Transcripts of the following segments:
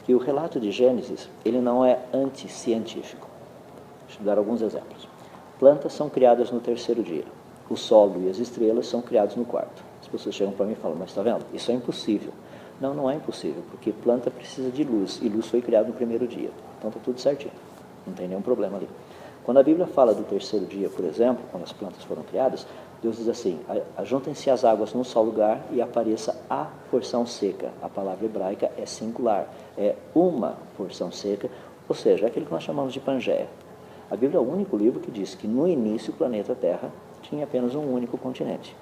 que o relato de Gênesis, ele não é anticientífico. Deixa eu dar alguns exemplos. Plantas são criadas no terceiro dia. O sol e as estrelas são criados no quarto. As pessoas chegam para mim e falam, mas está vendo? Isso é impossível. Não, não é impossível, porque planta precisa de luz, e luz foi criada no primeiro dia. Então está tudo certinho, não tem nenhum problema ali. Quando a Bíblia fala do terceiro dia, por exemplo, quando as plantas foram criadas, Deus diz assim, ajuntem-se as águas num só lugar e apareça a porção seca. A palavra hebraica é singular, é uma porção seca, ou seja, é aquilo que nós chamamos de Pangeia. A Bíblia é o único livro que diz que no início o planeta Terra tinha apenas um único continente.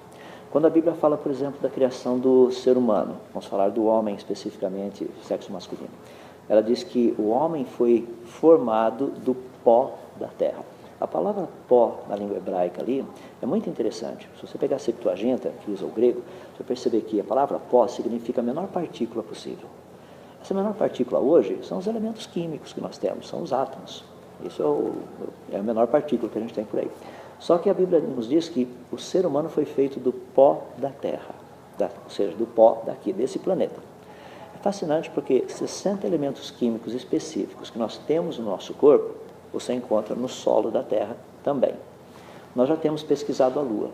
Quando a Bíblia fala, por exemplo, da criação do ser humano, vamos falar do homem especificamente, sexo masculino, ela diz que o homem foi formado do pó da terra. A palavra pó, na língua hebraica ali, é muito interessante. Se você pegar a Septuaginta, que usa o grego, você vai perceber que a palavra pó significa a menor partícula possível. Essa menor partícula hoje são os elementos químicos que nós temos, são os átomos. Isso é a menor partícula que a gente tem por aí. Só que a Bíblia nos diz que o ser humano foi feito do pó da terra, ou seja, do pó daqui, desse planeta. É fascinante porque 60 elementos químicos específicos que nós temos no nosso corpo, você encontra no solo da terra também. Nós já temos pesquisado a Lua.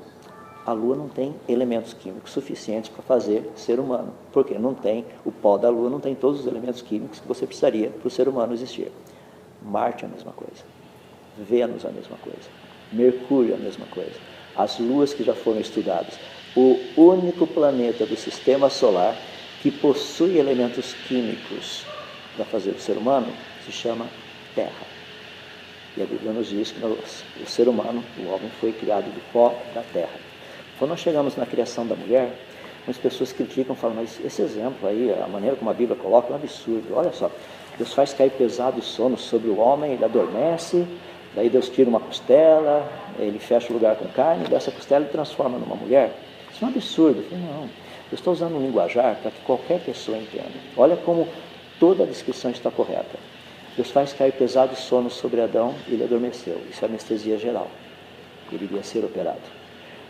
A Lua não tem elementos químicos suficientes para fazer ser humano, porque não tem, o pó da Lua não tem todos os elementos químicos que você precisaria para o ser humano existir. Marte é a mesma coisa, Vênus é a mesma coisa, Mercúrio é a mesma coisa, as luas que já foram estudadas. O único planeta do sistema solar que possui elementos químicos para fazer o ser humano se chama Terra. E a Bíblia nos diz que o ser humano, o homem, foi criado do pó da terra. Quando nós chegamos na criação da mulher, as pessoas criticam, falam, mas esse exemplo aí, a maneira como a Bíblia coloca, é um absurdo. Olha só, Deus faz cair pesado sono sobre o homem, ele adormece, daí Deus tira uma costela, ele fecha o lugar com carne, dessa costela ele transforma numa mulher. Isso é um absurdo. Eu falei, não, eu estou usando um linguajar para que qualquer pessoa entenda. Olha como toda a descrição está correta. Deus faz cair pesado sono sobre Adão e ele adormeceu. Isso é anestesia geral. Ele iria ser operado.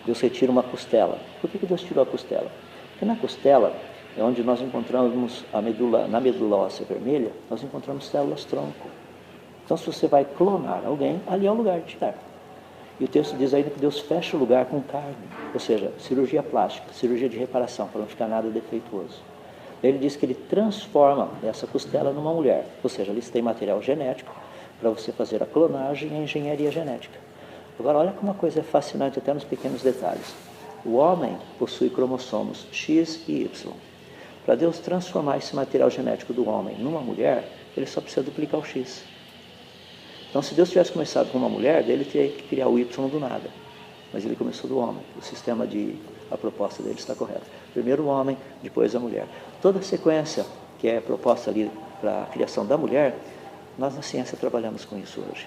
Deus retira uma costela. Por que Deus tirou a costela? Porque na costela é onde nós encontramos a medula, na medula óssea vermelha, nós encontramos células-tronco. Então, se você vai clonar alguém, ali é o lugar de tirar. E o texto diz ainda que Deus fecha o lugar com carne, ou seja, cirurgia plástica, cirurgia de reparação, para não ficar nada defeituoso. Ele diz que ele transforma essa costela numa mulher, ou seja, ali tem material genético para você fazer a clonagem e a engenharia genética. Agora, olha como uma coisa é fascinante até nos pequenos detalhes. O homem possui cromossomos X e Y. Para Deus transformar esse material genético do homem numa mulher, ele só precisa duplicar o X. Então, se Deus tivesse começado com uma mulher, ele teria que criar o Y do nada. Mas ele começou do homem. O sistema a proposta dele está correta. Primeiro o homem, depois a mulher. Toda a sequência que é proposta ali para a criação da mulher, nós na ciência trabalhamos com isso hoje.